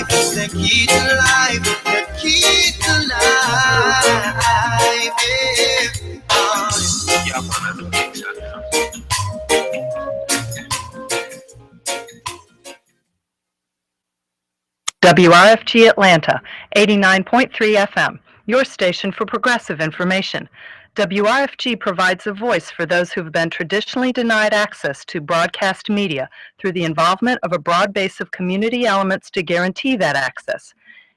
life, the key to life, the key to life. Yeah. WRFG Atlanta, 89.3 FM, your station for progressive information. WRFG provides a voice for those who have been traditionally denied access to broadcast media through the involvement of a broad base of community elements to guarantee that access.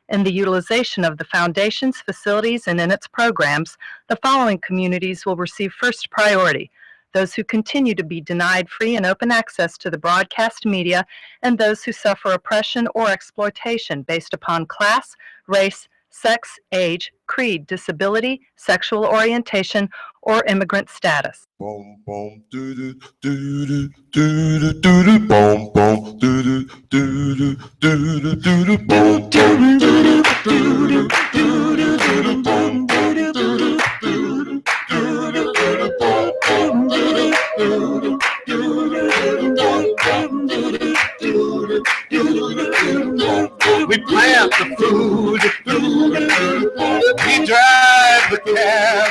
In the utilization of the Foundation's facilities and in its programs, the following communities will receive first priority: those who continue to be denied free and open access to the broadcast media, and those who suffer oppression or exploitation based upon class, race, sex, age, creed, disability, sexual orientation, or immigrant status. Boom boom doo doo doo doo doo doo doo doo boom boom doo doo doo doo doo doo doo doo boom boom doo doo doo doo doo doo doo doo boom boom doo doo doo doo doo doo doo boom boom doo doo doo doo doo doo boom boom doo doo doo doo doo doo. We plant the food, we drive the cab,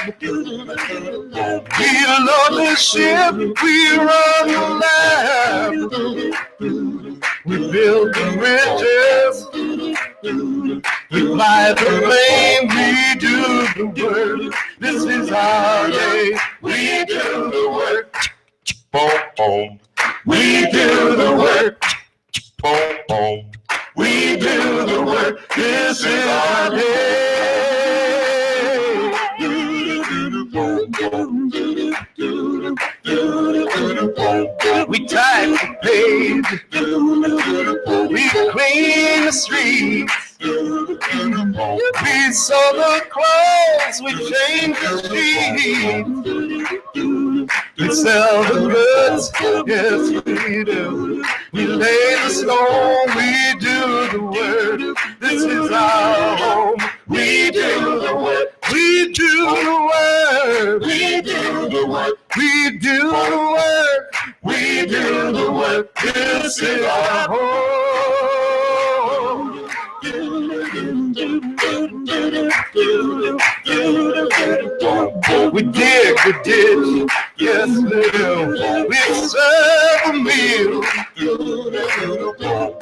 we load the ship, we run the lab, we build the bridges, we fly the plane, we do the work. This is our day, we do the work. Boom, boom. We do the work. Boom, boom. We do the work. This is our day. We type the page, we clean the streets, we sew the clothes, we change the sheets, we sell the goods, yes we do. We lay the stone, we do the work. This is our home. We do the work. We do the work. We do the work. We do the work. We do the work. This is our home. We dig the ditch, yes we do. We serve a meal.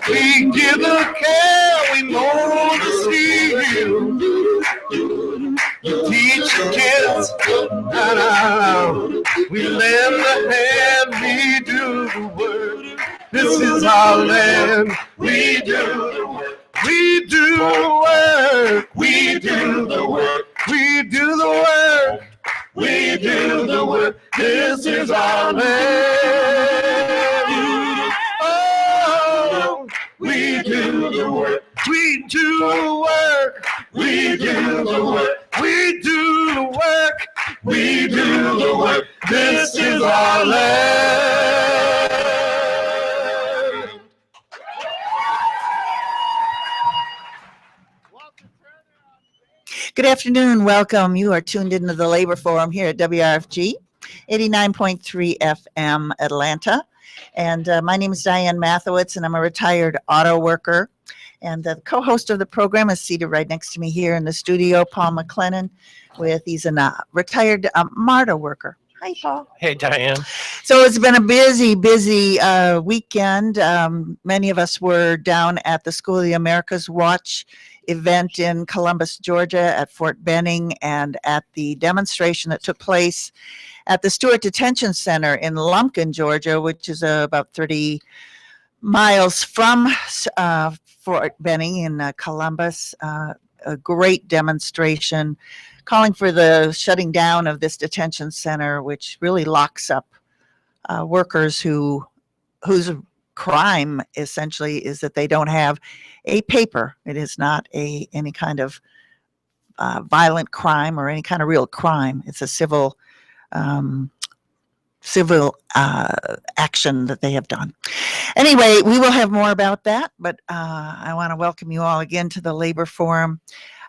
We give the care, we mow the field. We teach the kids, we lend a hand, we do the work. This is our land, we do the work. We do the work. We do the work. We do the work. We do the work. This is our land. Oh, we do the work. We do the work. We do the work. We do the work. We do the work. This is our land. Good afternoon. Welcome. You are tuned into the Labor Forum here at WRFG, 89.3 FM Atlanta. And my name is Diane Mathowitz, and I'm a retired auto worker. And the co-host of the program is seated right next to me here in the studio, Paul McLennan, he's a retired MARTA worker. Hi, Paul. Hey, Diane. So it's been a busy weekend. Many of us were down at the School of the Americas Watch event in Columbus, Georgia, at Fort Benning, and at the demonstration that took place at the Stewart Detention Center in Lumpkin, Georgia, which is about 30 miles from Fort Benning in Columbus. A great demonstration calling for the shutting down of this detention center, which really locks up workers whose crime essentially is that they don't have a paper. It is not any kind of violent crime or any kind of real crime. It's a civil action that they have done. Anyway, we will have more about that, but I want to welcome you all again to the Labor Forum.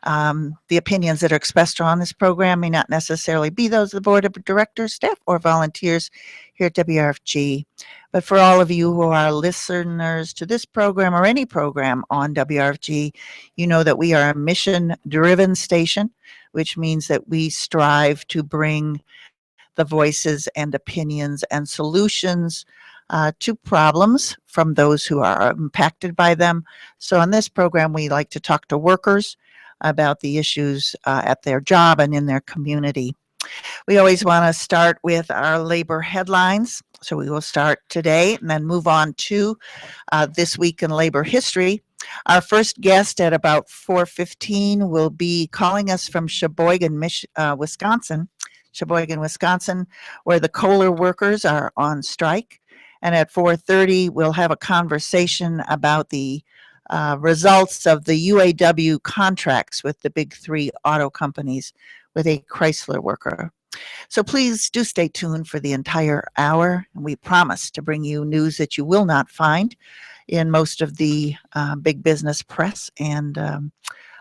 The opinions that are expressed on this program may not necessarily be those of the Board of Directors, staff, or volunteers here at WRFG. But for all of you who are listeners to this program or any program on WRFG, you know that we are a mission-driven station, which means that we strive to bring the voices and opinions and solutions to problems from those who are impacted by them. So on this program, we like to talk to workers about the issues at their job and in their community. We always want to start with our labor headlines. So we will start today and then move on to This Week in Labor History. Our first guest at about 4:15 will be calling us from Sheboygan, Wisconsin, where the Kohler workers are on strike. And at 4:30, we'll have a conversation about the results of the UAW contracts with the big three auto companies with a Chrysler worker. So please do stay tuned for the entire hour. And we promise to bring you news that you will not find in most of the big business press and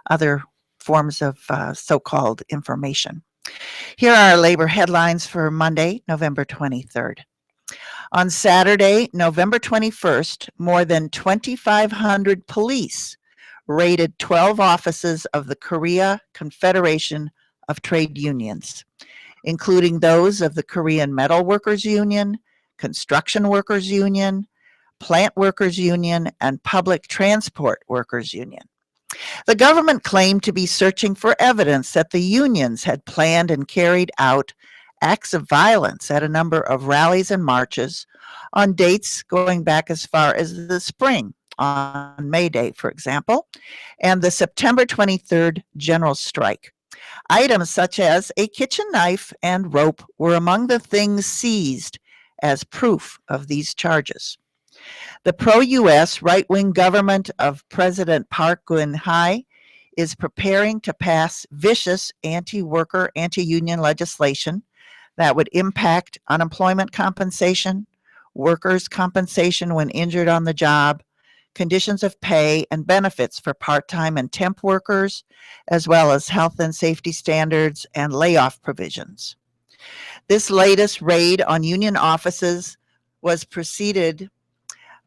other forms of so-called information. Here are our labor headlines for Monday, November 23rd. On Saturday, November 21st, more than 2,500 police raided 12 offices of the Korea Confederation of Trade Unions, including those of the Korean Metal Workers Union, Construction Workers Union, Plant Workers Union, and Public Transport Workers Union. The government claimed to be searching for evidence that the unions had planned and carried out acts of violence at a number of rallies and marches on dates going back as far as the spring, on May Day, for example, and the September 23rd general strike. Items such as a kitchen knife and rope were among the things seized as proof of these charges. The pro-U.S. right-wing government of President Park Geun-hye is preparing to pass vicious anti-worker, anti-union legislation that would impact unemployment compensation, workers' compensation when injured on the job, conditions of pay and benefits for part-time and temp workers, as well as health and safety standards and layoff provisions. This latest raid on union offices was preceded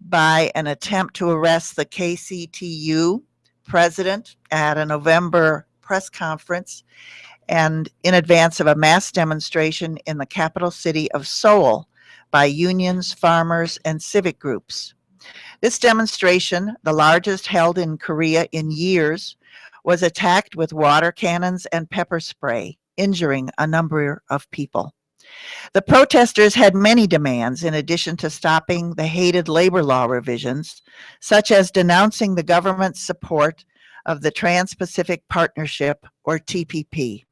by an attempt to arrest the KCTU president at a November press conference and in advance of a mass demonstration in the capital city of Seoul by unions, farmers, and civic groups. This demonstration, the largest held in Korea in years, was attacked with water cannons and pepper spray, injuring a number of people. The protesters had many demands in addition to stopping the hated labor law revisions, such as denouncing the government's support of the Trans-Pacific Partnership, or TPP.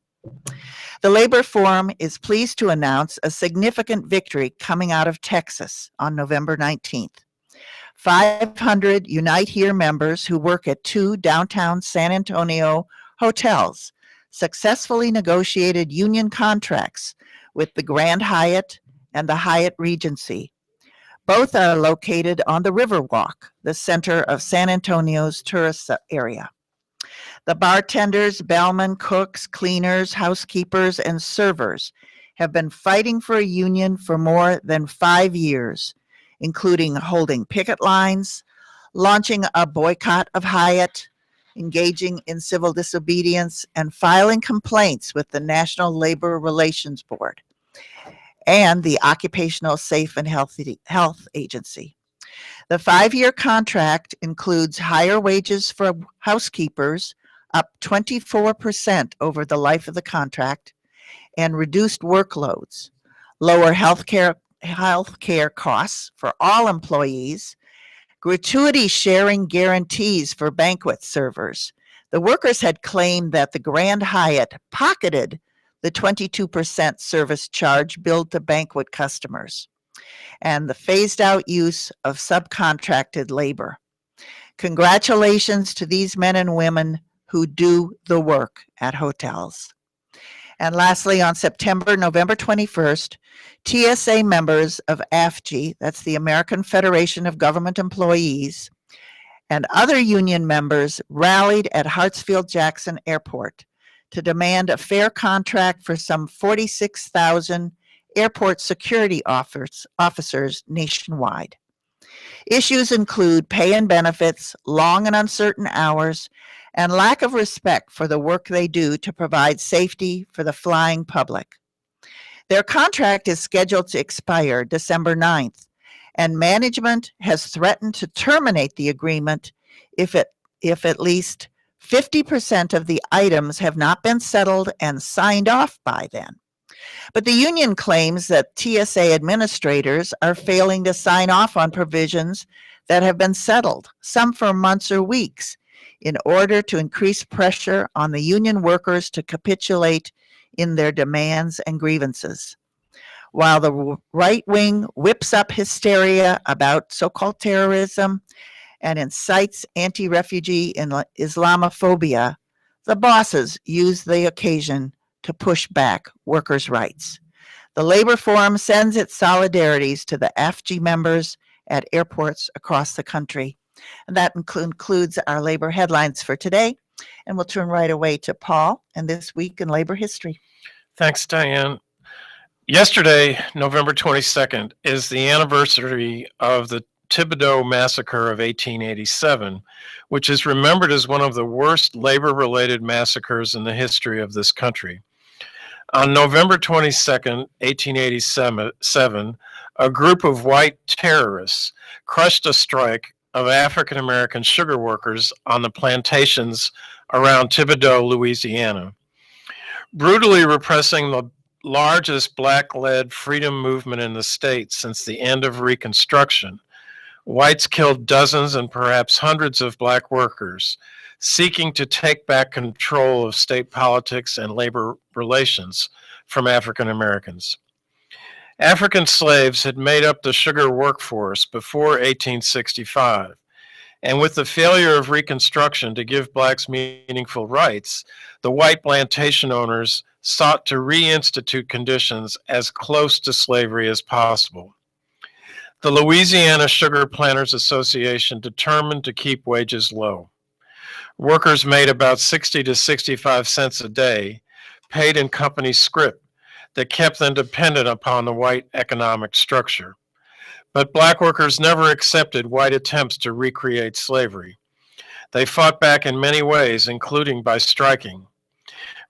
The Labor Forum is pleased to announce a significant victory coming out of Texas on November 19th. 500 Unite Here members who work at 2 downtown San Antonio hotels successfully negotiated union contracts with the Grand Hyatt and the Hyatt Regency. Both are located on the Riverwalk, the center of San Antonio's tourist area. The bartenders, bellmen, cooks, cleaners, housekeepers, and servers have been fighting for a union for more than 5 years, including holding picket lines, launching a boycott of Hyatt, engaging in civil disobedience, and filing complaints with the National Labor Relations Board and the Occupational Safe and Health Agency. The 5-year contract includes higher wages for housekeepers, up 24% over the life of the contract, and reduced workloads, lower health care costs for all employees, gratuity sharing guarantees for banquet servers. The workers had claimed that the Grand Hyatt pocketed the 22% service charge billed to banquet customers, and the phased out use of subcontracted labor. Congratulations to these men and women who do the work at hotels. And lastly, on November 21st, TSA members of AFG, that's the American Federation of Government Employees, and other union members rallied at Hartsfield-Jackson Airport to demand a fair contract for some 46,000 airport security officers nationwide. Issues include pay and benefits, long and uncertain hours, and lack of respect for the work they do to provide safety for the flying public. Their contract is scheduled to expire December 9th, and management has threatened to terminate the agreement if at least 50% of the items have not been settled and signed off by then. But the union claims that TSA administrators are failing to sign off on provisions that have been settled, some for months or weeks, in order to increase pressure on the union workers to capitulate in their demands and grievances. While the right wing whips up hysteria about so-called terrorism and incites anti-refugee and Islamophobia, the bosses use the occasion to push back workers' rights. The Labor Forum sends its solidarities to the AFG members at airports across the country. And that concludes our labor headlines for today. And we'll turn right away to Paul and This Week in Labor History. Thanks, Diane. Yesterday, November 22nd, is the anniversary of the Thibodeau Massacre of 1887, which is remembered as one of the worst labor-related massacres in the history of this country. On November 22nd, 1887, a group of white terrorists crushed a strike of African-American sugar workers on the plantations around Thibodaux, Louisiana, brutally repressing the largest black-led freedom movement in the state since the end of Reconstruction. Whites killed dozens and perhaps hundreds of black workers, seeking to take back control of state politics and labor relations from African Americans. African slaves had made up the sugar workforce before 1865, and with the failure of Reconstruction to give blacks meaningful rights, the white plantation owners sought to reinstitute conditions as close to slavery as possible. The Louisiana Sugar Planters Association determined to keep wages low. Workers made about 60 to 65 cents a day, paid in company scrip that kept them dependent upon the white economic structure. But black workers never accepted white attempts to recreate slavery. They fought back in many ways, including by striking.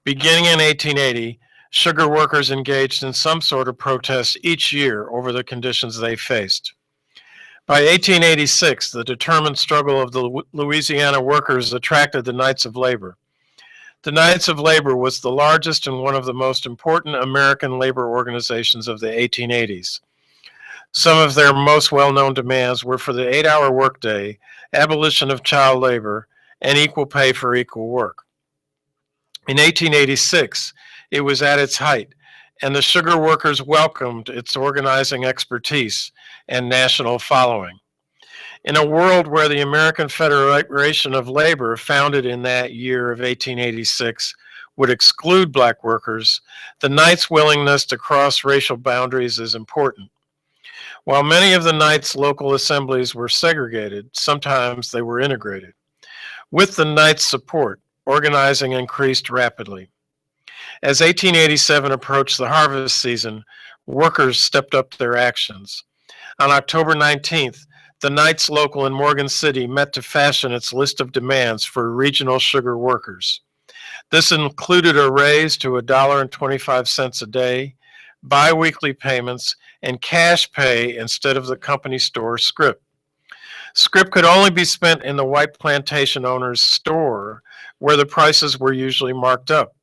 Beginning in 1880, sugar workers engaged in some sort of protest each year over the conditions they faced. By 1886, the determined struggle of the Louisiana workers attracted the Knights of Labor. The Knights of Labor was the largest and one of the most important American labor organizations of the 1880s. Some of their most well-known demands were for the 8-hour workday, abolition of child labor, and equal pay for equal work. In 1886, it was at its height, and the sugar workers welcomed its organizing expertise and national following. In a world where the American Federation of Labor, founded in that year of 1886, would exclude black workers, the Knights' willingness to cross racial boundaries is important. While many of the Knights' local assemblies were segregated, sometimes they were integrated. With the Knights' support, organizing increased rapidly. As 1887 approached the harvest season, workers stepped up their actions. On October 19th, the Knights local in Morgan City met to fashion its list of demands for regional sugar workers. This included a raise to $1.25 a day, bi-weekly payments, and cash pay instead of the company store scrip. Scrip could only be spent in the white plantation owner's store, where the prices were usually marked up.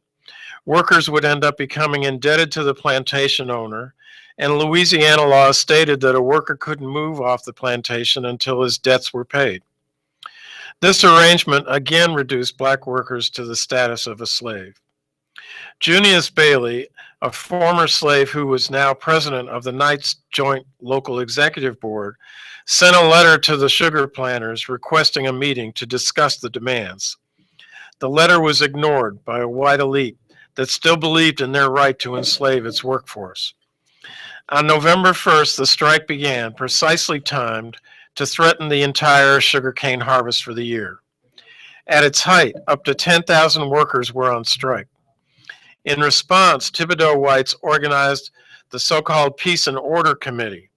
Workers would end up becoming indebted to the plantation owner, and Louisiana law stated that a worker couldn't move off the plantation until his debts were paid. This arrangement again reduced black workers to the status of a slave. Junius Bailey, a former slave who was now president of the Knights Joint Local Executive Board, sent a letter to the sugar planters requesting a meeting to discuss the demands. The letter was ignored by a white elite that still believed in their right to enslave its workforce. On November 1st, the strike began, precisely timed to threaten the entire sugarcane harvest for the year. At its height, up to 10,000 workers were on strike. In response, Thibodaux whites organized the so-called Peace and Order Committee.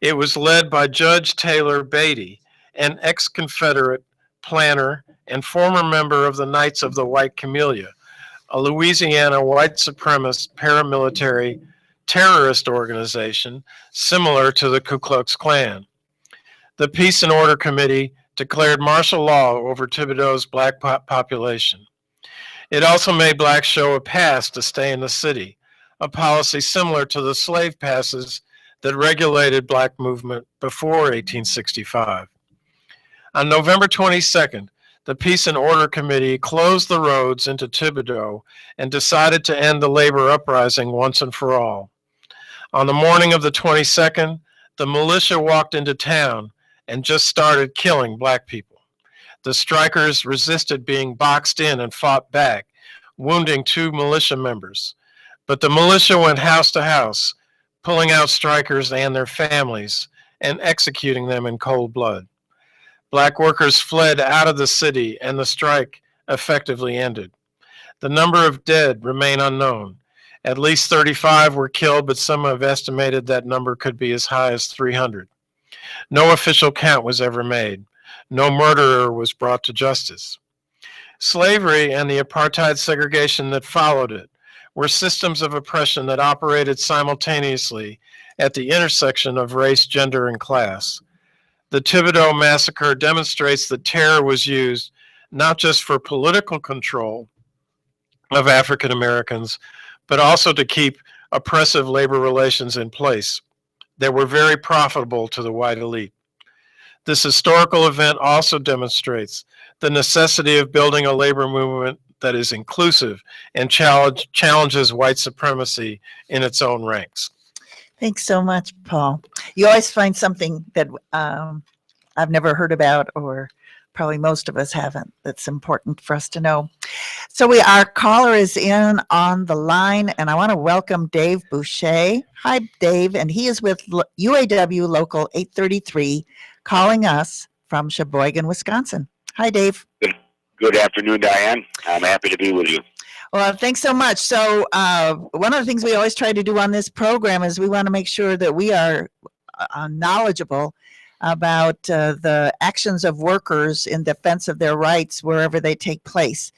It was led by Judge Taylor Beatty, an ex-Confederate planner and former member of the Knights of the White Camellia, a Louisiana white supremacist paramilitary terrorist organization similar to the Ku Klux Klan. The Peace and Order Committee declared martial law over Thibodaux's black population. It also made blacks show a pass to stay in the city, a policy similar to the slave passes that regulated black movement before 1865. On November 22nd, the Peace and Order Committee closed the roads into Thibodaux and decided to end the labor uprising once and for all. On the morning of the 22nd, the militia walked into town and just started killing black people. The strikers resisted being boxed in and fought back, wounding 2 militia members. But the militia went house to house, pulling out strikers and their families and executing them in cold blood. Black workers fled out of the city and the strike effectively ended. The number of dead remain unknown. At least 35 were killed, but some have estimated that number could be as high as 300. No official count was ever made. No murderer was brought to justice. Slavery and the apartheid segregation that followed it were systems of oppression that operated simultaneously at the intersection of race, gender, and class. The Thibodaux massacre demonstrates that terror was used not just for political control of African Americans, but also to keep oppressive labor relations in place that were very profitable to the white elite. This historical event also demonstrates the necessity of building a labor movement that is inclusive and challenges white supremacy in its own ranks. Thanks so much, Paul. You always find something that I've never heard about, or probably most of us haven't, that's important for us to know. So our caller is in on the line, and I want to welcome Dave Boucher. Hi, Dave, and he is with UAW Local 833, calling us from Sheboygan, Wisconsin. Hi, Dave. Good afternoon, Diane. I'm happy to be with you. Well, thanks so much. So one of the things we always try to do on this program is we want to make sure that we are knowledgeable about the actions of workers in defense of their rights wherever they take place.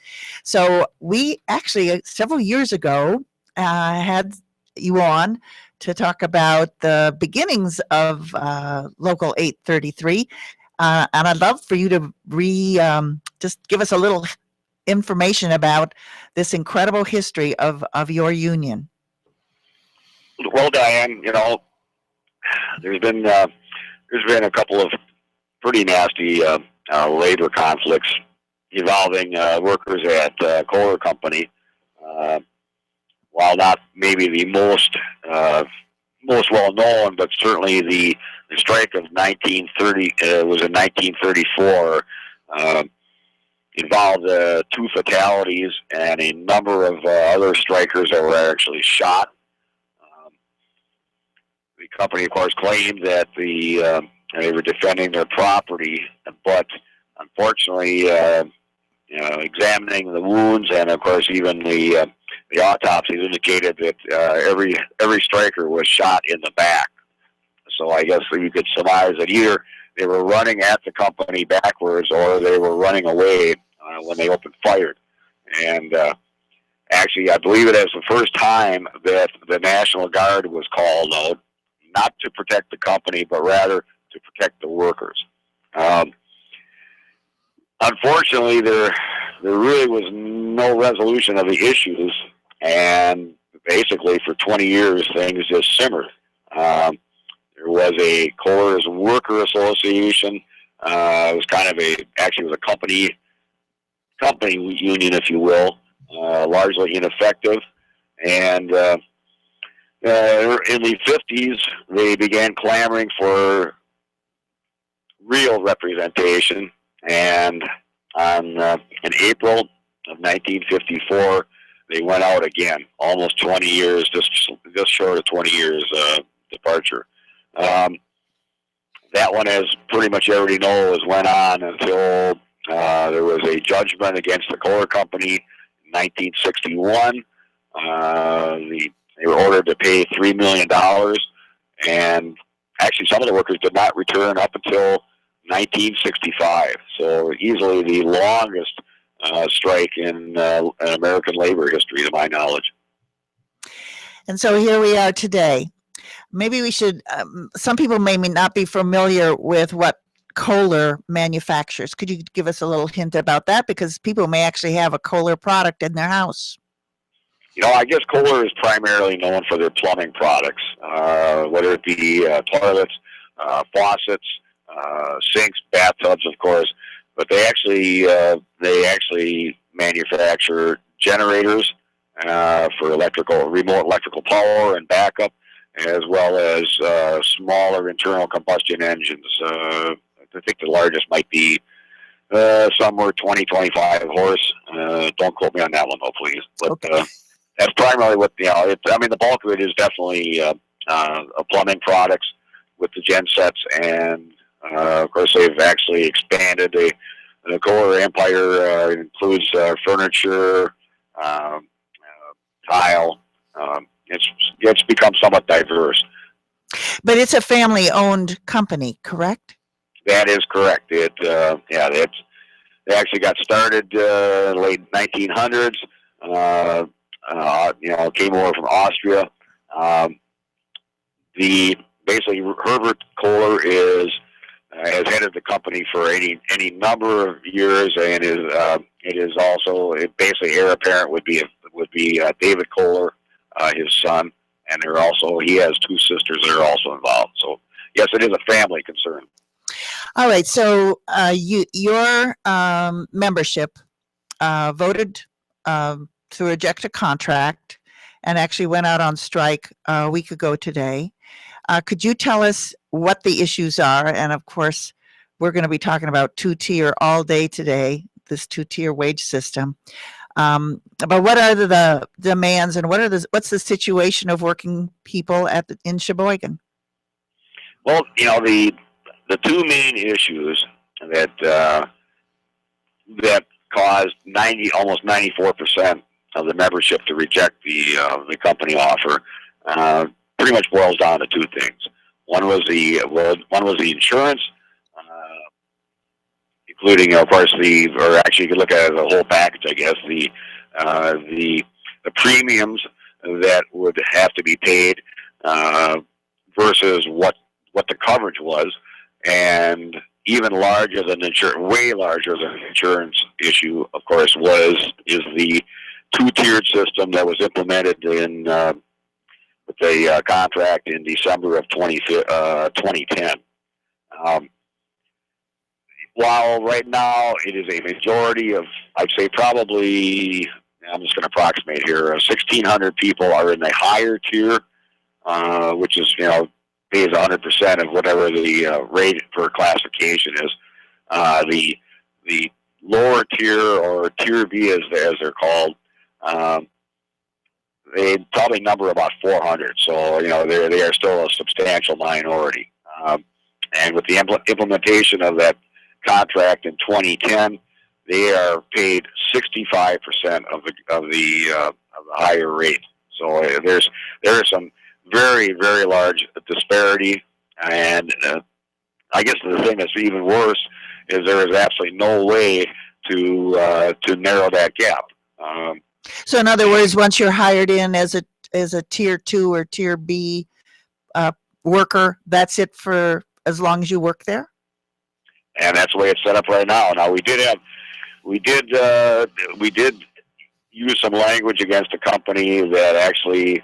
So we actually, several years ago, had you on to talk about the beginnings of Local 833. And I'd love for you to just give us a little information about this incredible history of your union. Well, Diane, there's been a couple of pretty nasty labor conflicts involving workers at Kohler Company. While not maybe the most well known, but certainly the strike of 1930 was in 1934. Involved 2 fatalities and a number of other strikers that were actually shot. The company, of course, claimed that they were defending their property, but unfortunately, examining the wounds and, of course, even the autopsies indicated that every striker was shot in the back. So I guess you could surmise that either they were running at the company backwards or they were running away when they opened fire. And actually, I believe it is the first time that the National Guard was called out, not to protect the company, but rather to protect the workers. Unfortunately, there really was no resolution of the issues, and basically for 20 years, things just simmered. There was a Kohler's Worker Association. It was kind of actually it was a company union, if you will, largely ineffective. And in the 50s, they began clamoring for real representation. And in April of 1954, they went out again, almost 20 years, just short of 20 years departure. That one, as pretty much everybody knows, went on until there was a judgment against the Kohler Company in 1961. They were ordered to pay $3 million, and actually some of the workers did not return up until 1965. So easily the longest strike in American labor history, to my knowledge. And so here we are today. Maybe we should, some people may not be familiar with what Kohler manufactures. Could you give us a little hint about that? Because people may actually have a Kohler product in their house. You know, I guess Kohler is primarily known for their plumbing products, whether it be toilets, faucets, sinks, bathtubs, of course. But they actually manufacture generators for remote electrical power and backup, as well as smaller internal combustion engines. I think the largest might be somewhere 20, 25 horse. Don't quote me on that one, though, please. But Okay. That's primarily what, the bulk of it is definitely plumbing products with the gen sets, and of course they've actually expanded. The Kohler empire includes furniture, tile. It's become somewhat diverse. But it's a family-owned company, correct? That is correct. They actually got started late 1900s. Came over from Austria. Basically Herbert Kohler has headed the company for any number of years, and basically heir apparent would be David Kohler, his son, and he has two sisters that are also involved. So yes, it is a family concern. All right. So your membership voted to reject a contract and actually went out on strike a week ago today. Could you tell us what the issues are? And of course, we're going to be talking about two-tier all day today, this two-tier wage system. But what are the demands, and what's the situation of working people in Sheboygan? Well, the two main issues that caused almost 94% of the membership to reject the company offer pretty much boils down to two things. One was the insurance, including, of course, or actually you could look at it as a whole package, I guess, the premiums that would have to be paid versus what the coverage was, and even larger than way larger than the insurance issue, of course, is the two-tiered system that was implemented in with the contract in December of 2010. While right now it is a majority of, I'd say probably, I'm just going to approximate here, 1,600 people are in the higher tier, which is, pays 100% of whatever the rate per classification is. The lower tier, or tier B as they're called, they probably number about 400. So, they are still a substantial minority. And with the implementation of that contract in 2010, they are paid 65% of the higher rate. So there is some very, very large disparity, and I guess the thing that's even worse is there is absolutely no way to narrow that gap. So in other words, once you're hired in as a tier 2 or tier B worker, that's it for as long as you work there? And that's the way it's set up right now. Now we did use some language against a company that actually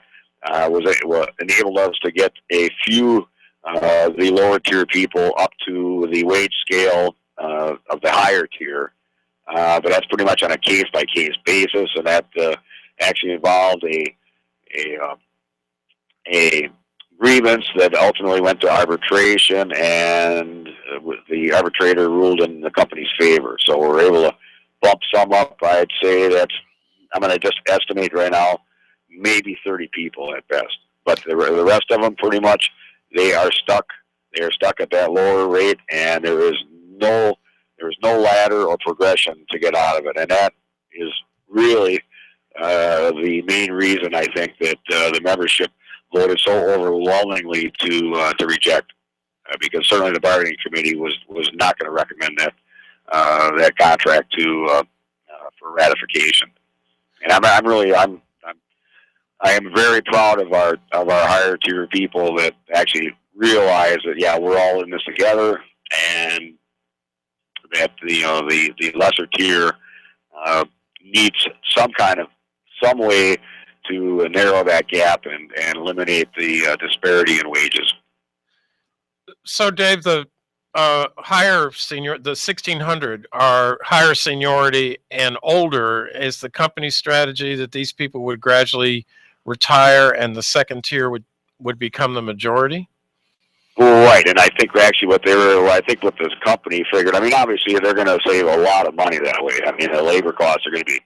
enabled us to get a few the lower tier people up to the wage scale of the higher tier. But that's pretty much on a case-by-case basis, and that actually involved a grievance that ultimately went to arbitration, and the arbitrator ruled in the company's favor. So we're able to bump some up. I'd say that I'm going to just estimate right now, maybe 30 people at best. But the rest of them, pretty much, they are stuck. They are stuck at that lower rate, and there is no ladder or progression to get out of it. And that is really the main reason I think that the membership voted so overwhelmingly to reject, because certainly the bargaining committee was not going to recommend that contract for ratification. And I am very proud of our higher tier people that actually realize that, yeah, we're all in this together, and that the lesser tier needs some way to narrow that gap and eliminate the disparity in wages. So, Dave, the higher senior, the 1600 are higher seniority and older. Is the company's strategy that these people would gradually retire and the second tier would become the majority? Right, and I think actually what this company figured, I mean, obviously they're going to save a lot of money that way. I mean, the labor costs are going to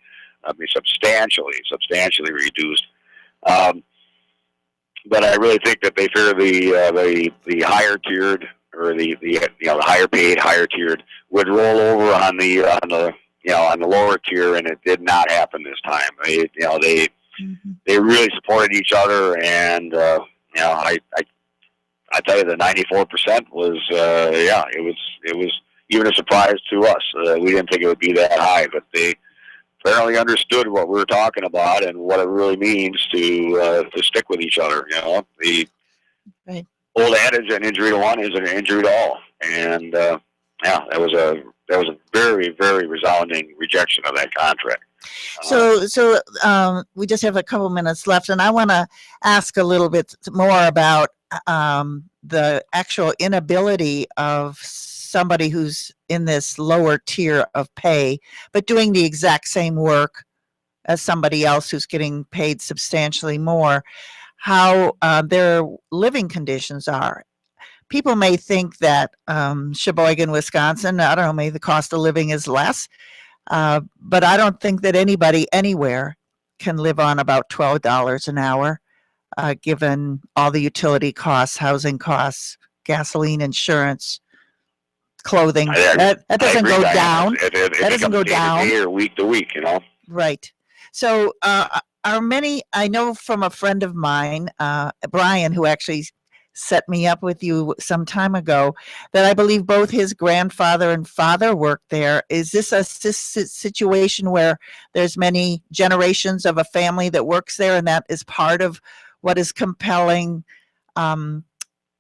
be substantially reduced. But I really think that they figure the higher tiered, or the higher paid, higher tiered would roll over on the lower tier, and it did not happen this time. They really supported each other, and I tell you, the 94% was it was even a surprise to us. We didn't think it would be that high, but they apparently understood what we were talking about and what it really means to stick with each other. The Right. old adage, an injury to one is an injury to all, and that was a very, very resounding rejection of that contract. So we just have a couple minutes left, and I want to ask a little bit more about the actual inability of somebody who's in this lower tier of pay, but doing the exact same work as somebody else who's getting paid substantially more, how their living conditions are. People may think that Sheboygan, Wisconsin, I don't know, maybe the cost of living is less, but I don't think that anybody anywhere can live on about $12 an hour, given all the utility costs, housing costs, gasoline, insurance, clothing. That doesn't go down. That doesn't go down. Day or week to week, Right. So are many, I know from a friend of mine, Brian, who actually set me up with you some time ago, that I believe both his grandfather and father worked there. Is this a situation where there's many generations of a family that works there, and that is part of what is compelling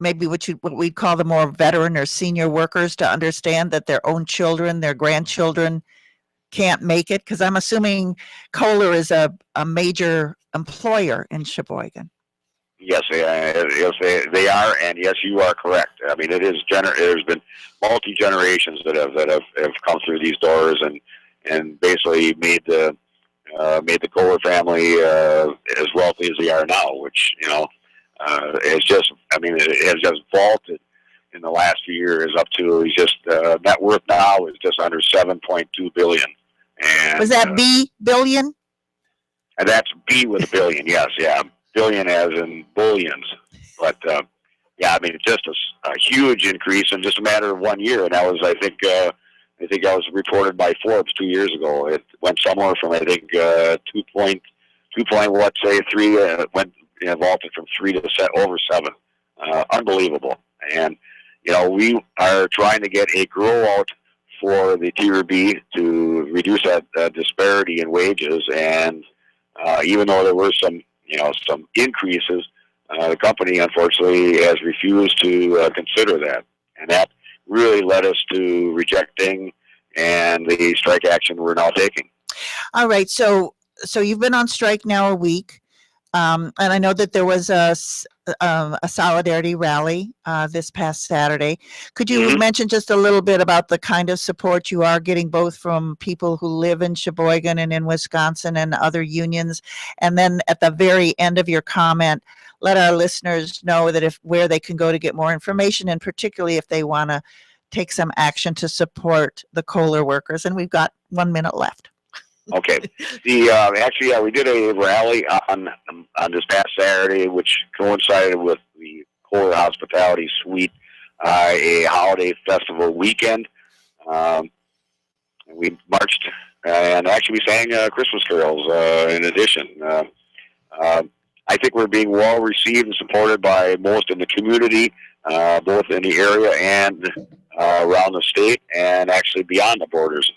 maybe what we'd call the more veteran or senior workers to understand that their own children, their grandchildren can't make it? Because I'm assuming Kohler is a major employer in Sheboygan. Yes, they are, and yes, you are correct. I mean, there's been multi-generations that have come through these doors and basically made the Kohler family as wealthy as they are now, which it has just vaulted in the last few years up to net worth now is just under $7.2 billion. And was that B billion? And that's B with a billion. Yes, yeah, billion as in bullions. But it's just a huge increase in just a matter of 1 year, and that was I think that was reported by Forbes 2 years ago. It went somewhere from 3 went vaulted from 3 to over 7. Unbelievable. And we are trying to get a grow out for the tier B to reduce that disparity in wages. And even though there were some increases, the company unfortunately has refused to consider that, and that really led us to rejecting and the strike action we're now taking. All right, so you've been on strike now a week, and I know that there was a solidarity rally this past Saturday. Could you mention just a little bit about the kind of support you are getting, both from people who live in Sheboygan and in Wisconsin and other unions? And then at the very end of your comment, let our listeners know that where they can go to get more information, and particularly if they want to take some action to support the Kohler workers. And we've got 1 minute left. Okay. We did a rally on this past Saturday, which coincided with the Kohler Hospitality Suite, a holiday festival weekend. We marched and actually we sang Christmas carols in addition. I think we're being well received and supported by most in the community, both in the area and around the state, and actually beyond the borders.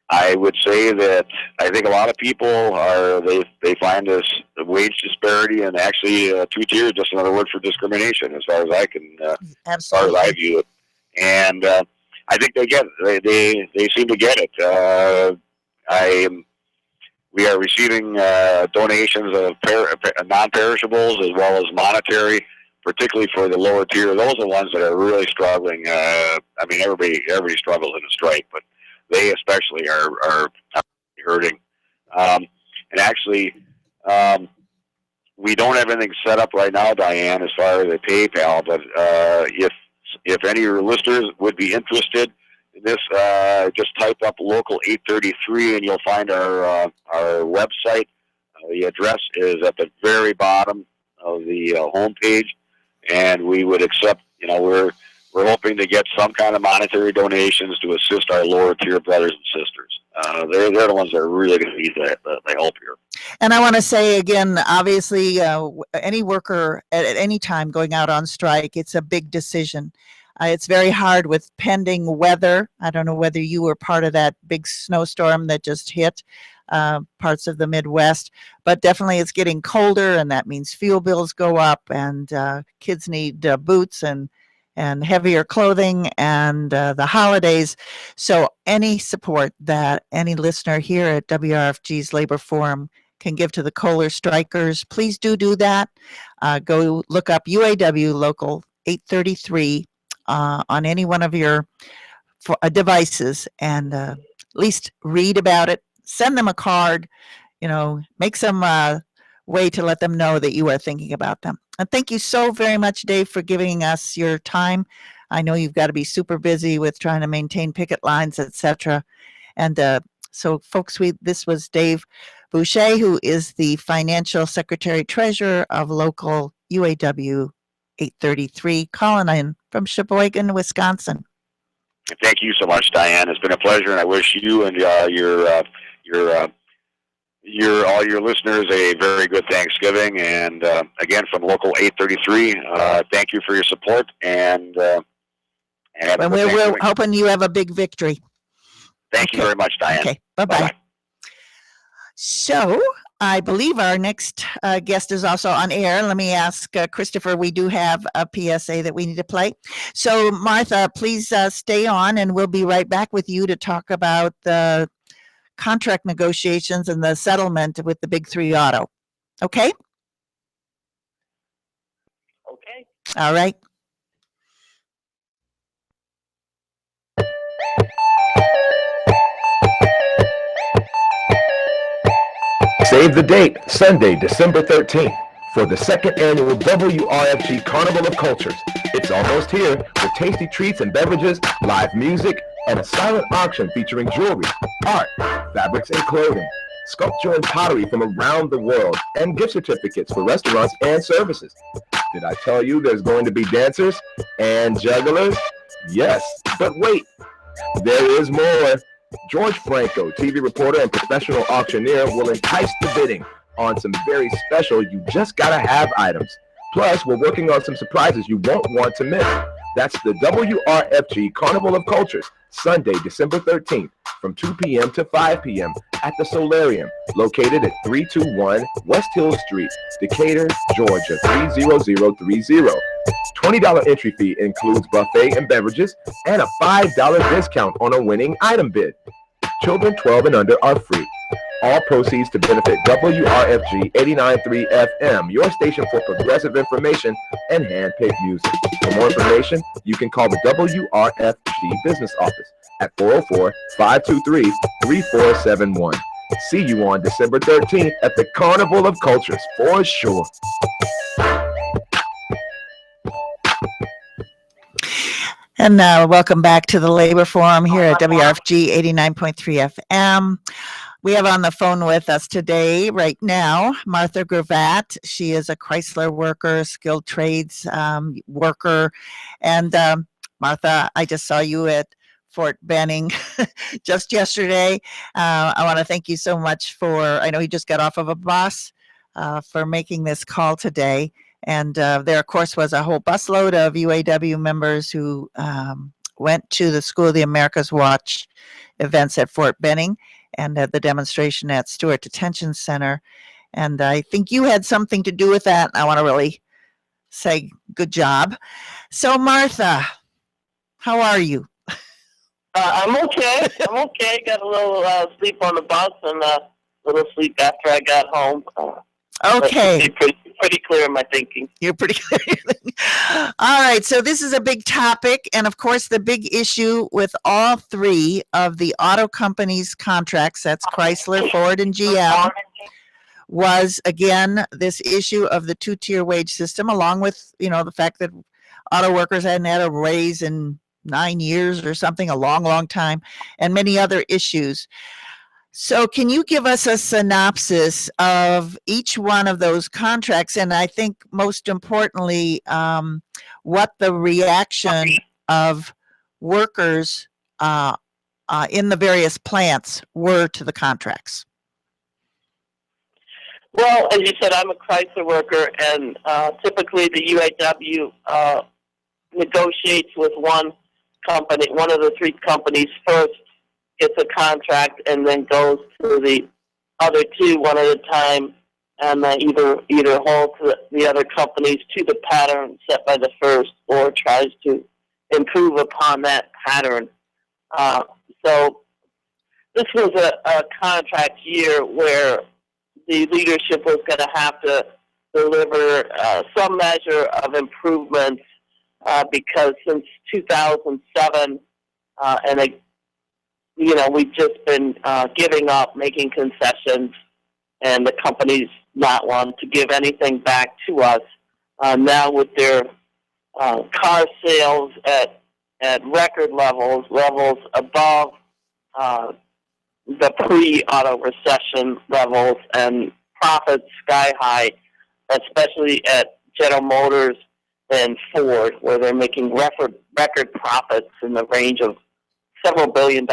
I would say that I think a lot of people they find this wage disparity and actually 2 tiers just another word for discrimination, as far as I can, as far as I view it. And I think they get it. They seem to get it. We are receiving donations of non-perishables as well as monetary, particularly for the lower tier. Those are the ones that are really struggling. I mean, everybody struggles in a strike, but they especially are hurting. And actually, we don't have anything set up right now, Diane, as far as the PayPal. But if any of your listeners would be interested in this, just type up local 833, and you'll find our website. The address is at the very bottom of the homepage, and we would accept. We're hoping to get some kind of monetary donations to assist our lower tier brothers and sisters. They're the ones that are really going to need the help here. And I want to say again, obviously, any worker at any time going out on strike, it's a big decision. It's very hard with pending weather. I don't know whether you were part of that big snowstorm that just hit parts of the Midwest, but definitely it's getting colder, and that means fuel bills go up, and kids need boots and heavier clothing, and the holidays. So any support that any listener here at WRFG's Labor Forum can give to the Kohler strikers, please do that. Go look up UAW Local 833 on any one of your devices, and at least read about it. Send them a card, make some way to let them know that you are thinking about them. And thank you so very much, Dave, for giving us your time. I know you've got to be super busy with trying to maintain picket lines, etc. And so, folks, this was Dave Boucher, who is the Financial Secretary Treasurer of Local UAW 833, calling in from Sheboygan, Wisconsin. Thank you so much, Diane. It's been a pleasure, and I wish you and all your listeners a very good Thanksgiving. And again, from Local 833, thank you for your support, and we're hoping you have a big victory. Thank you very much, Diane. Okay, bye-bye. So I believe our next guest is also on air. Let me ask Christopher, we do have a PSA that we need to play. So Martha, please stay on, and we'll be right back with you to talk about the contract negotiations and the settlement with the Big Three Auto. Okay? Okay. All right. Save the date, Sunday, December 13th, for the second annual WRFG Carnival of Cultures. It's almost here, with tasty treats and beverages, live music, and a silent auction featuring jewelry, art, fabrics and clothing, sculpture and pottery from around the world, and gift certificates for restaurants and services. Did I tell you there's going to be dancers and jugglers? Yes, but wait, there is more. George Franco, TV reporter and professional auctioneer, will entice the bidding on some very special you just gotta have items. Plus, we're working on some surprises you won't want to miss. That's the WRFG Carnival of Cultures, Sunday, December 13th, from 2 p.m. to 5 p.m. at the Solarium, located at 321 West Hill Street, Decatur, Georgia, 30030. $20 entry fee includes buffet and beverages, and a $5 discount on a winning item bid. Children 12 and under are free. All proceeds to benefit WRFG 89.3 FM, your station for progressive information and hand-picked music. For more information, you can call the WRFG business office at 404-523-3471. See you on December 13th at the Carnival of Cultures for sure. And welcome back to the Labor Forum here at WRFG 89.3 FM. We have on the phone with us today, right now, Martha Gravatt. She is a Chrysler worker, skilled trades worker. And Martha, I just saw you at Fort Benning just yesterday. I want to thank you so much I know he just got off of a bus, for making this call today. And there, of course, was a whole busload of UAW members who went to the School of the Americas Watch events at Fort Benning and at the demonstration at Stewart Detention Center. And I think you had something to do with that. I want to really say good job. So, Martha, how are you? I'm okay. Got a little sleep on the bus and a little sleep after I got home. Okay. Pretty clear in my thinking. You're pretty clear. All right. So this is a big topic. And of course, the big issue with all three of the auto companies' contracts, that's Chrysler, Ford, and GM, was, again, this issue of the two-tier wage system, along with, the fact that auto workers hadn't had a raise in 9 years or something, a long, long time, and many other issues. So can you give us a synopsis of each one of those contracts? And I think most importantly, what the reaction of workers in the various plants were to the contracts. Well, as you said, I'm a Chrysler worker, and typically the UAW negotiates with one company, one of the three companies first, gets a contract, and then goes to the other two one at a time, and either holds the other companies to the pattern set by the first, or tries to improve upon that pattern. So this was a contract year where the leadership was going to have to deliver some measure of improvement because since 2007, we've just been giving up, making concessions, and the companies not wanting to give anything back to us. Now with their car sales at record levels above the pre-auto recession levels, and profits sky high, especially at General Motors and Ford, where they're making record profits in the range of several $1 billion,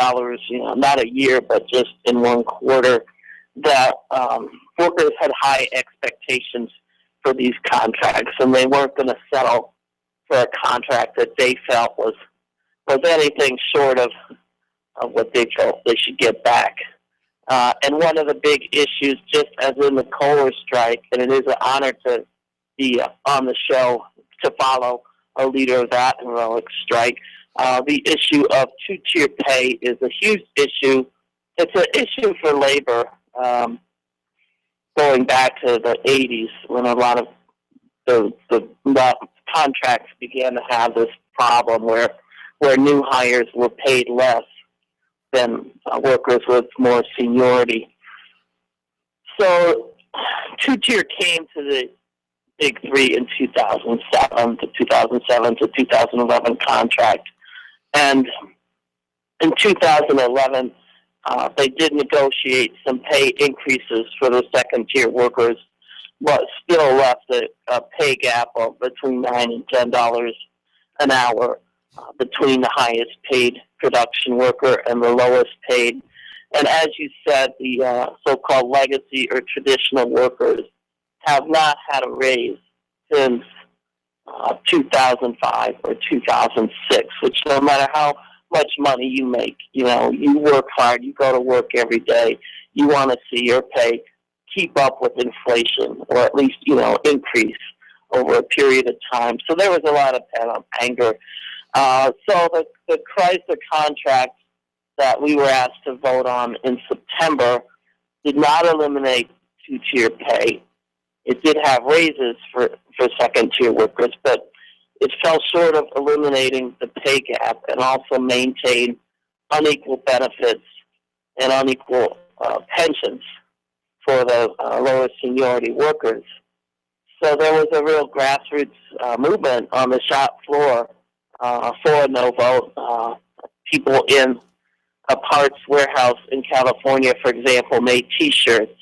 not a year, but just in one quarter, that workers had high expectations for these contracts, and they weren't going to settle for a contract that they felt was anything short of what they felt they should get back. And one of the big issues, just as in the Kohler strike, and it is an honor to be on the show to follow a leader of that heroic strike, the issue of two-tier pay is a huge issue. It's an issue for labor going back to the 80s, when a lot of the contracts began to have this problem where new hires were paid less than workers with more seniority. So two-tier came to the Big Three in 2007 to 2011 contract. And in 2011, they did negotiate some pay increases for the second-tier workers, but still left a pay gap of between $9 and $10 an hour between the highest paid production worker and the lowest paid. And as you said, the so-called legacy or traditional workers have not had a raise since 2005 or 2006, which no matter how much money you make, you work hard, you go to work every day, you want to see your pay keep up with inflation, or at least, increase over a period of time. So there was a lot of pent-up anger. So the Chrysler contract that we were asked to vote on in September did not eliminate two-tier pay. It did have raises for second-tier workers, but it fell short of eliminating the pay gap and also maintained unequal benefits and unequal pensions for the lower seniority workers. So there was a real grassroots movement on the shop floor for a no vote. People in a parts warehouse in California, for example, made T-shirts.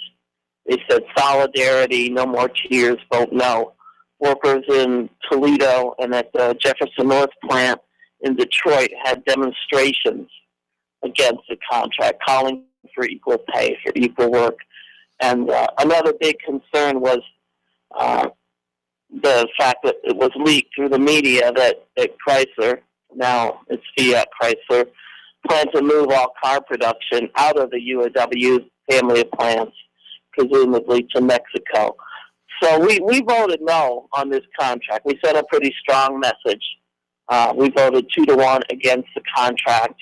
They said, "Solidarity, no more tears, vote no." Workers in Toledo and at the Jefferson North plant in Detroit had demonstrations against the contract, calling for equal pay for equal work. And another big concern was the fact that it was leaked through the media that Chrysler, now it's Fiat Chrysler, planned to move all car production out of the UAW family of plants, presumably to Mexico. So we voted no on this contract. We sent a pretty strong message. We voted 2-1 against the contract.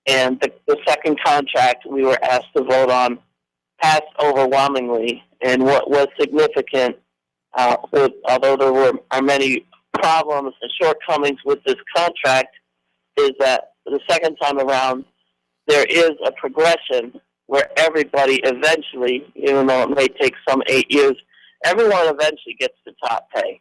And the second contract we were asked to vote on passed overwhelmingly. And what was significant, although there are many problems and shortcomings with this contract, is that the second time around, there is a progression where everybody eventually, even though it may take some 8 years, everyone eventually gets to top pay.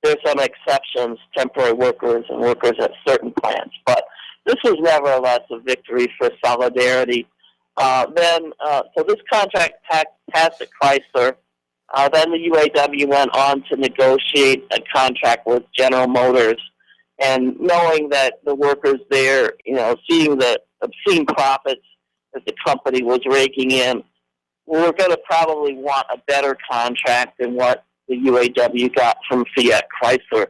There's some exceptions, temporary workers and workers at certain plants, but this was nevertheless a victory for solidarity. So this contract passed at Chrysler. Then the UAW went on to negotiate a contract with General Motors, and knowing that the workers there, seeing the obscene profits that the company was raking in, we're going to probably want a better contract than what the UAW got from Fiat Chrysler.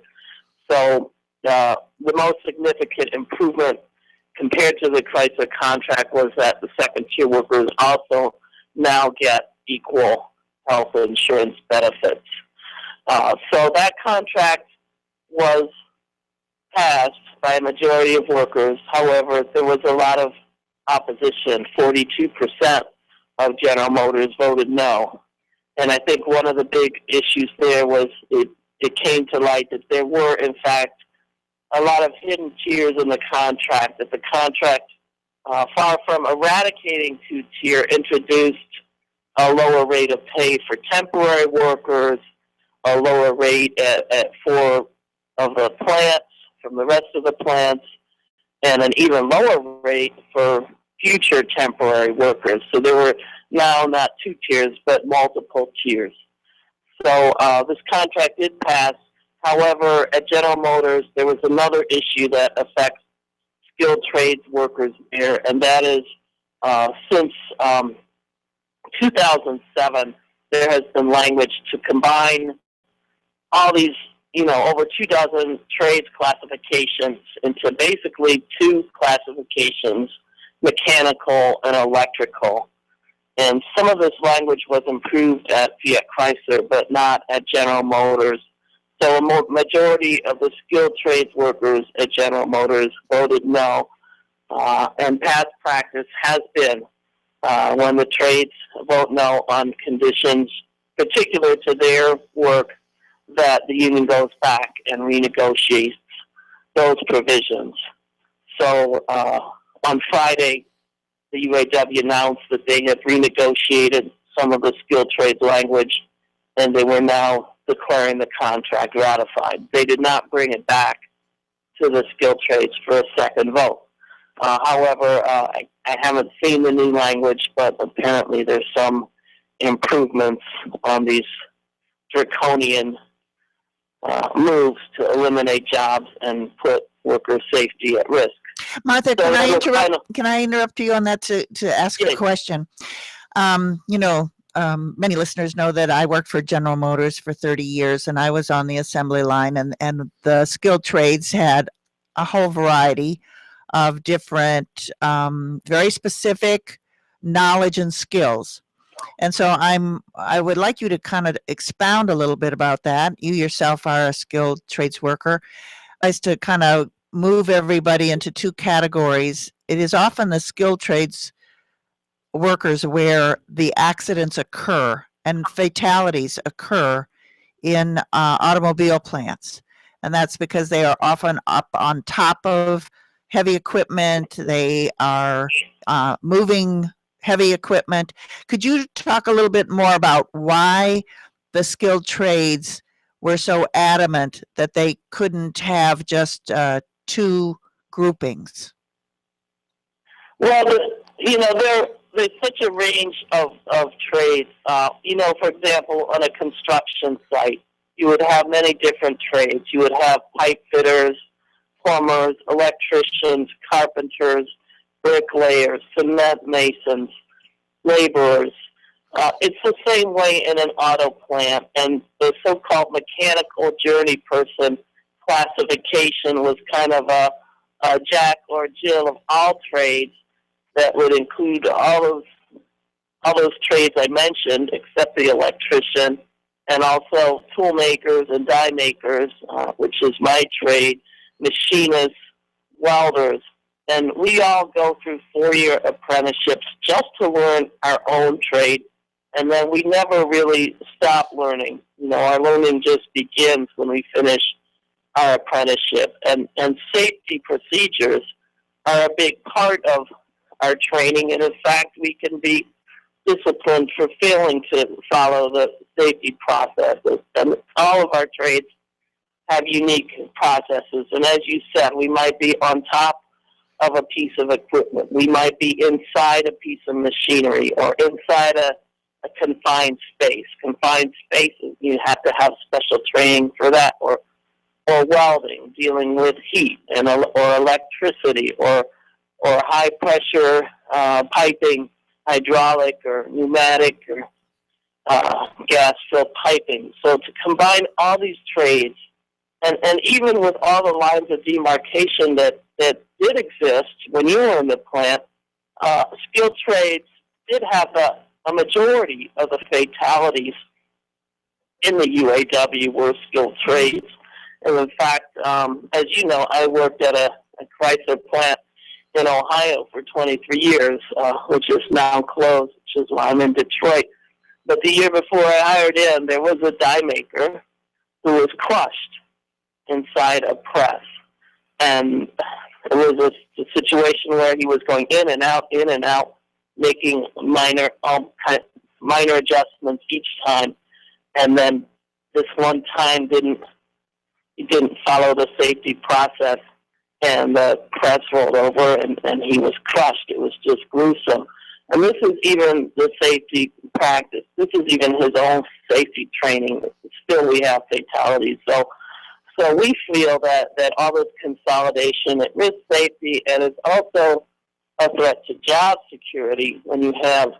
So the most significant improvement compared to the Chrysler contract was that the second-tier workers also now get equal health insurance benefits. So that contract was passed by a majority of workers. However, there was a lot of opposition. 42% of General Motors voted no. And I think one of the big issues there was it came to light that there were, in fact, a lot of hidden tiers in the contract, that the contract, far from eradicating two-tier, introduced a lower rate of pay for temporary workers, a lower rate at 4 of the plants from the rest of the plants, and an even lower rate for future temporary workers. So there were now not 2 tiers, but multiple tiers. So this contract did pass. However, at General Motors, there was another issue that affects skilled trades workers there, and that is since 2007, there has been language to combine all these, over 24 trades classifications into basically 2 classifications, mechanical and electrical. And some of this language was improved at Fiat Chrysler, but not at General Motors. So a majority of the skilled trades workers at General Motors voted no. And past practice has been when the trades vote no on conditions particular to their work, that the union goes back and renegotiates those provisions. So on Friday, the UAW announced that they had renegotiated some of the skilled trades language, and they were now declaring the contract ratified. They did not bring it back to the skilled trades for a second vote. However, I haven't seen the new language, but apparently there's some improvements on these draconian moves to eliminate jobs and put worker safety at risk. Martha, can I interrupt you on that to ask a question? Many listeners know that I worked for General Motors for 30 years, and I was on the assembly line, and the skilled trades had a whole variety of different, very specific knowledge and skills. And so I would like you to kind of expound a little bit about that. You yourself are a skilled trades worker. As to kind of move everybody into 2 categories. It is often the skilled trades workers where the accidents occur and fatalities occur in automobile plants. And that's because they are often up on top of heavy equipment. They are moving heavy equipment. Could you talk a little bit more about why the skilled trades were so adamant that they couldn't have just 2 groupings? Well, there's such a range of trades. For example, on a construction site, you would have many different trades. You would have pipe fitters, plumbers, electricians, carpenters, bricklayers, cement masons, laborers. It's the same way in an auto plant, and the so-called mechanical journey person classification was kind of a Jack or Jill of all trades that would include all those trades I mentioned, except the electrician, and also tool makers and die makers, which is my trade, machinists, welders. And we all go through 4-year apprenticeships just to learn our own trade, and then we never really stop learning. You know, our learning just begins when we finish our apprenticeship. And safety procedures are a big part of our training, and in fact, we can be disciplined for failing to follow the safety processes. And all of our trades have unique processes, and as you said, we might be on top of a piece of equipment. We might be inside a piece of machinery or inside a confined space. Confined spaces, you have to have special training for that, or welding, dealing with heat and or electricity, or high pressure piping, hydraulic or pneumatic or gas filled piping. So to combine all these trades, and even with all the lines of demarcation that did exist when you were in the plant, skilled trades did have a majority of the fatalities in the UAW were skilled trades. And in fact, as you know, I worked at a Chrysler plant in Ohio for 23 years, which is now closed, which is why I'm in Detroit. But the year before I hired in, there was a die maker who was crushed inside a press. And it was a situation where he was going in and out, making minor adjustments each time. And then this one time he didn't follow the safety process, and the press rolled over, and he was crushed. It was just gruesome. And this is even the safety practice. This is even his own safety training. Still, we have fatalities. So we feel that all this consolidation, it risks safety, and it's also a threat to job security when you have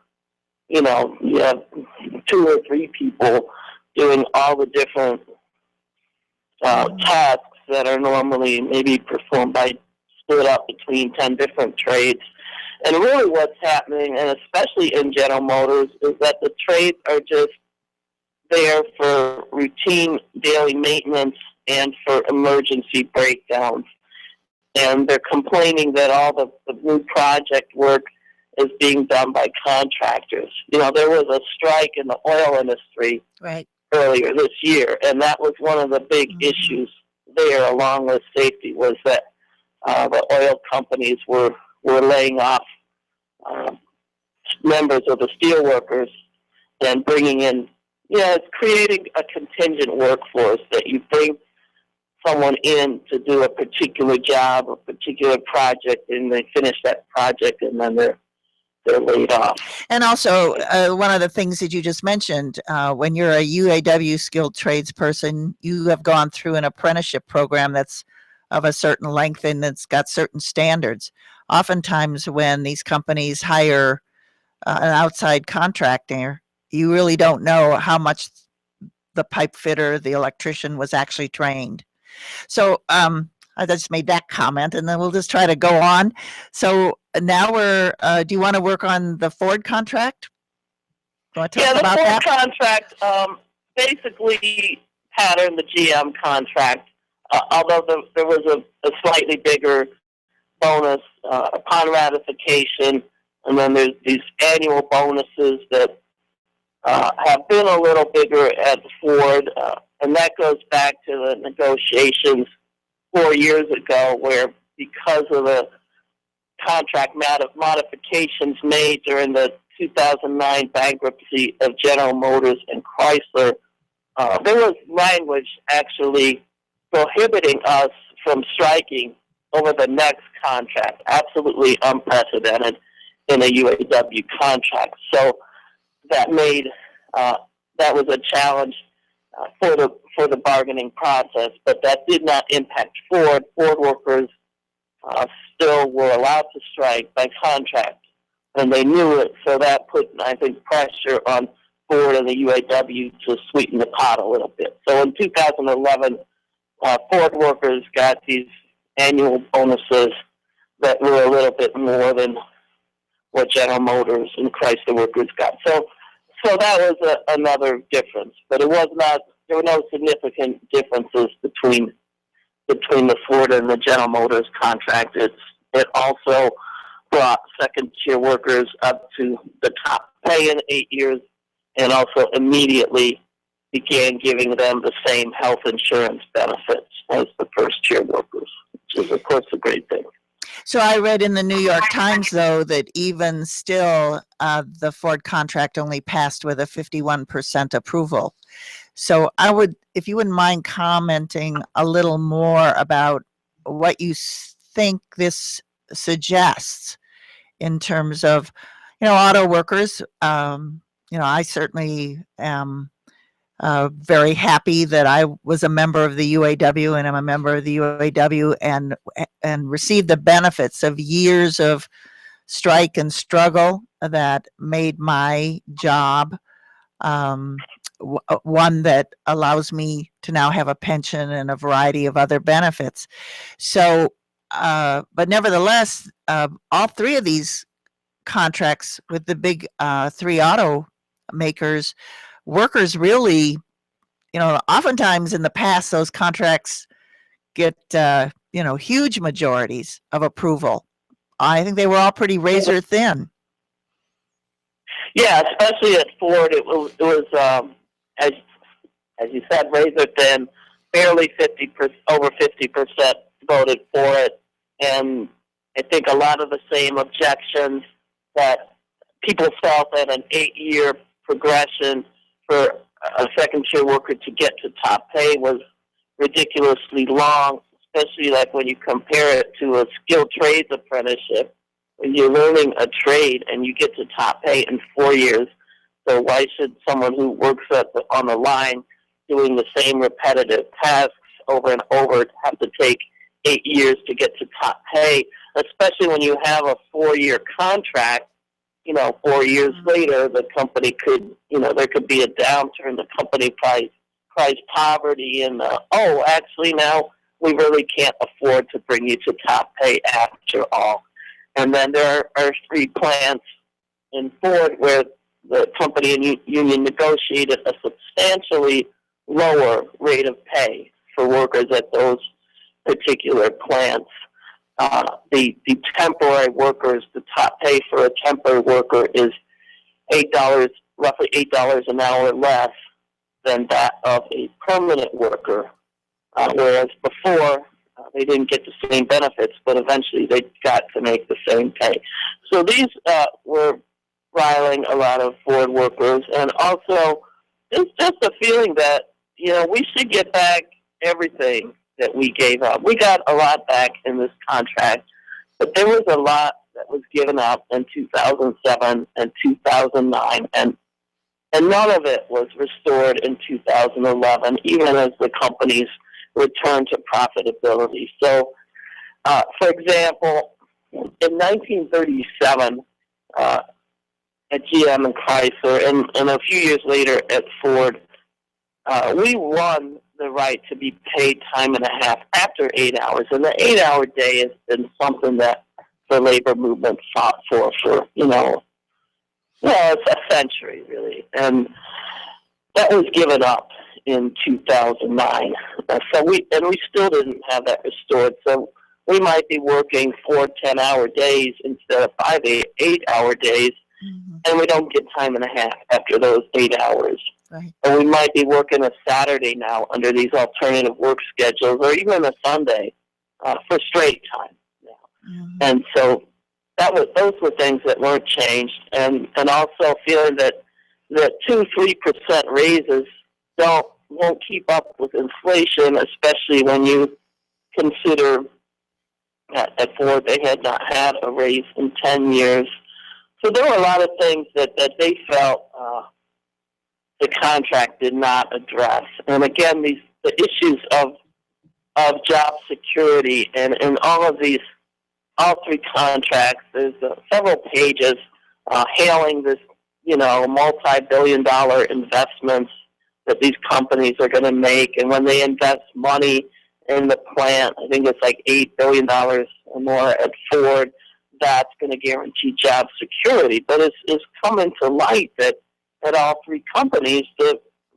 2 or 3 people doing all the different tasks that are normally maybe performed by split up between 10 different trades. And really what's happening, and especially in General Motors, is that the trades are just there for routine daily maintenance and for emergency breakdowns. And they're complaining that all the new project work is being done by contractors. You know, there was a strike in the oil industry earlier this year, and that was one of the big issues there, along with safety, was that the oil companies were laying off members of the steel workers and bringing in, it's creating a contingent workforce that you bring someone in to do a particular job, a particular project, and they finish that project, and then they're laid off. And also, one of the things that you just mentioned, when you're a UAW skilled trades person, you have gone through an apprenticeship program that's of a certain length and it's got certain standards. Oftentimes when these companies hire an outside contractor, you really don't know how much the pipe fitter, the electrician was actually trained. So I just made that comment, and then we'll just try to go on. So now we're, do you want to work on the Ford contract? You want to talk about that? The Ford contract basically patterned the GM contract, although there was a slightly bigger bonus upon ratification, and then there's these annual bonuses that have been a little bigger at Ford, and that goes back to the negotiations 4 years ago, where because of the contract modifications made during the 2009 bankruptcy of General Motors and Chrysler, there was language actually prohibiting us from striking over the next contract, absolutely unprecedented in a UAW contract. So that made that was a challenge for the bargaining process, but that did not impact Ford. Ford workers still were allowed to strike by contract, and they knew it, so that put, I think, pressure on Ford and the UAW to sweeten the pot a little bit. So in 2011, Ford workers got these annual bonuses that were a little bit more than what General Motors and Chrysler workers got. So that was another difference, but it was not. There were no significant differences between the Ford and the General Motors contract. It also brought second-tier workers up to the top pay in 8 years, and also immediately began giving them the same health insurance benefits as the first-tier workers, which is, of course, a great thing. So I read in the New York Times, though, that even still, the Ford contract only passed with a 51% approval. So I would, if you wouldn't mind commenting a little more about what you think this suggests in terms of, auto workers. I certainly am very happy that I was a member of the UAW, and I'm a member of the UAW, and received the benefits of years of strike and struggle that made my job one that allows me to now have a pension and a variety of other benefits. So, but nevertheless, all three of these contracts with the big three automakers, workers really, oftentimes in the past, those contracts get, huge majorities of approval. I think they were all pretty razor thin. Yeah, especially at Ford, it was as you said, razor thin. Barely 50%, over 50% voted for it, and I think a lot of the same objections that people felt that an 8-year progression for a second-tier worker to get to top pay was ridiculously long, especially like when you compare it to a skilled trades apprenticeship. When you're learning a trade and you get to top pay in 4 years, so why should someone who works on the line doing the same repetitive tasks over and over have to take 8 years to get to top pay, especially when you have a 4-year contract? 4 years later, the company could, there could be a downturn. The company price poverty, and actually now we really can't afford to bring you to top pay after all. And then there are 3 plants in Ford where the company and union negotiated a substantially lower rate of pay for workers at those particular plants. The temporary workers, the top pay for a temporary worker is roughly $8 an hour less than that of a permanent worker, whereas before they didn't get the same benefits, but eventually they got to make the same pay. So these were riling a lot of Ford workers, and also it's just a feeling that we should get back everything that we gave up. We got a lot back in this contract, but there was a lot that was given up in 2007 and 2009, and none of it was restored in 2011, even as the companies returned to profitability. So, for example, in 1937, at GM and Chrysler, and a few years later at Ford, we won the right to be paid time and a half after 8 hours. And the 8-hour day has been something that the labor movement fought for it's a century, really. And that was given up in 2009. So we still didn't have that restored. So we might be working 4 10-hour days instead of 5 8-hour days, and we don't get time and a half after those 8 hours. Right. Or we might be working a Saturday now under these alternative work schedules, or even a Sunday for straight time now. And so those were things that weren't changed, and also feeling that 2-3% raises won't keep up with inflation, especially when you consider at Ford they had not had a raise in 10 years. So there were a lot of things that they felt the contract did not address. And again, the issues of job security and all of these, all three contracts, there's several pages hailing this, multi-billion-dollar investments that these companies are going to make. And when they invest money in the plant, I think it's like $8 billion or more at Ford, that's going to guarantee job security. But it's coming to light that at all three companies,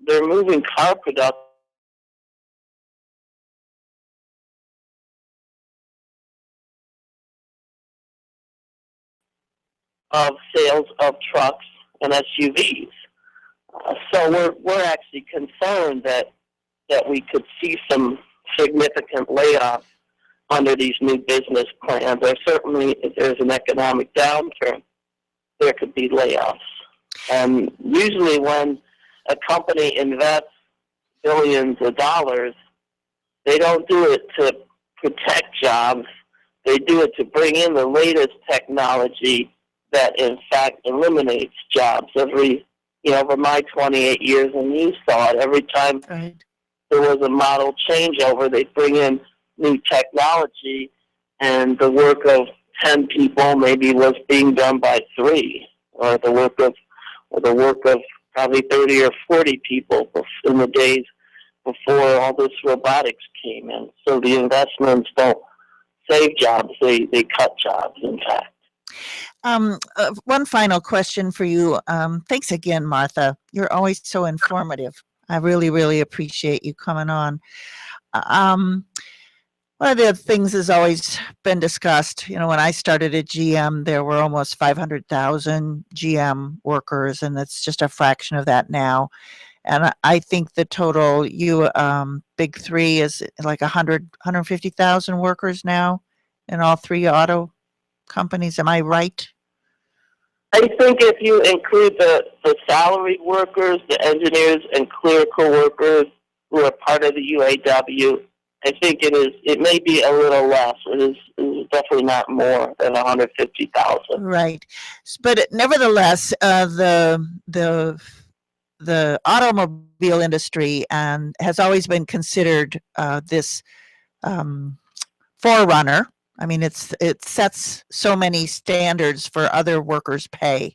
they're moving car production of sales of trucks and SUVs. So we're actually concerned that we could see some significant layoffs under these new business plans. Or certainly, if there's an economic downturn, there could be layoffs. And usually when a company invests billions of dollars, they don't do it to protect jobs. They do it to bring in the latest technology that, in fact, eliminates jobs. Over my 28 years, and you saw it, every time there was a model changeover, they bring in new technology, and the work of 10 people maybe was being done by 3, or the work of probably 30 or 40 people in the days before all this robotics came in. So the investments don't save jobs, they cut jobs, in fact. One final question for you. Thanks again, Martha. You're always so informative. I really, really appreciate you coming on. One of the things has always been discussed, when I started at GM, there were almost 500,000 GM workers, and it's just a fraction of that now. And I think the total big three is like 150,000 workers now in all three auto companies. Am I right? I think if you include the salaried workers, the engineers and clerical workers who are part of the UAW, I think it may be a little less. It is definitely not more than 150,000. Right. But nevertheless, the automobile industry has always been considered this forerunner. I mean, it sets so many standards for other workers' pay.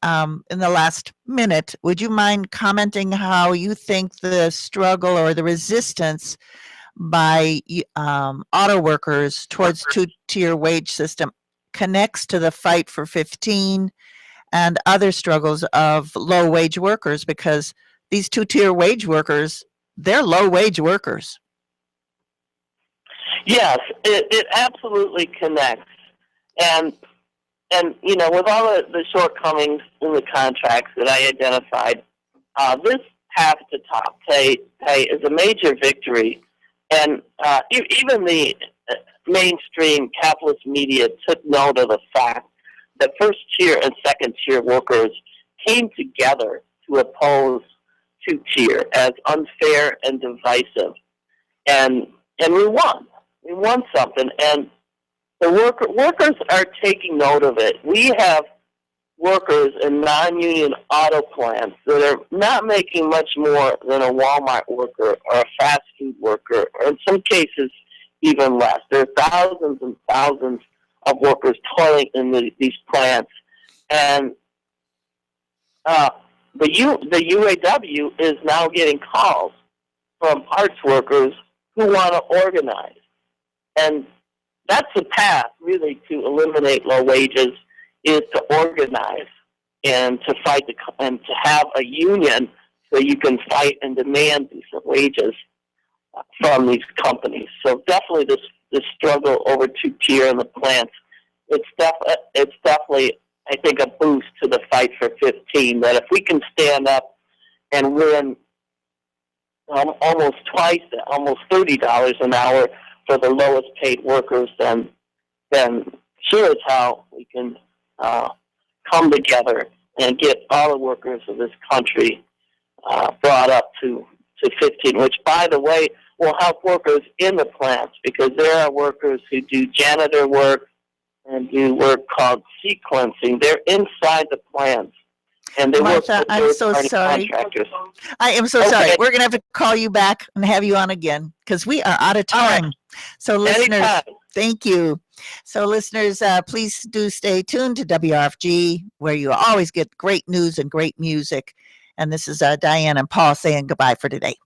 In the last minute, would you mind commenting how you think the struggle or the resistance by auto workers towards two-tier wage system connects to the fight for 15 and other struggles of low-wage workers? Because these two-tier wage workers, they're low-wage workers. Yes, it absolutely connects. And with all the shortcomings in the contracts that I identified, this path to top pay is a major victory. And even the mainstream capitalist media took note of the fact that first-tier and second-tier workers came together to oppose two-tier as unfair and divisive. And we won. We won something, and the workers are taking note of it. We have workers in non-union auto plants that are not making much more than a Walmart worker or a fast food worker, or in some cases even less. There are thousands and thousands of workers toiling in these plants, and the UAW is now getting calls from parts workers who want to organize. And that's the path, really, to eliminate low wages, is to organize and to fight and to have a union so you can fight and demand decent wages from these companies. So definitely this struggle over two-tier in the plants, it's definitely, I think, a boost to the fight for 15, that if we can stand up and win almost twice, almost $30 an hour for the lowest paid workers, then sure as how we can come together and get all the workers of this country brought up to 15, which, by the way, will help workers in the plants, because there are workers who do janitor work and do work called sequencing. They're inside the plants, And they work Martha, with I'm so third-party sorry. contractors. I am so Okay. sorry. We're going to have to call you back and have you on again because we are out of All right. time. So listeners, Anytime. thank you. So listeners, please do stay tuned to WRFG where you always get great news and great music. And this is Diane and Paul saying goodbye for today.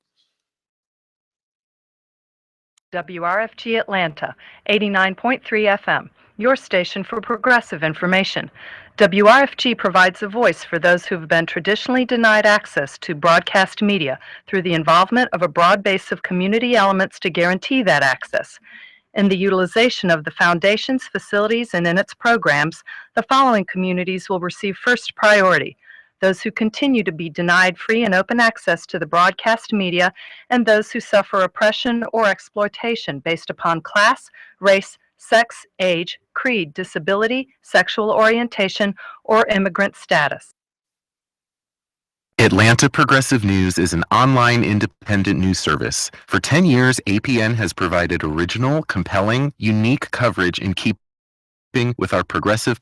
WRFG Atlanta, 89.3 FM, your station for progressive information. WRFG provides a voice for those who have been traditionally denied access to broadcast media through the involvement of a broad base of community elements to guarantee that access. In the utilization of the Foundation's facilities and in its programs, the following communities will receive first priority: those who continue to be denied free and open access to the broadcast media, and those who suffer oppression or exploitation based upon class, race, sex, age, creed, disability, sexual orientation, or immigrant status. Atlanta Progressive News is an online independent news service. For 10 years, APN has provided original, compelling, unique coverage in keeping with our progressive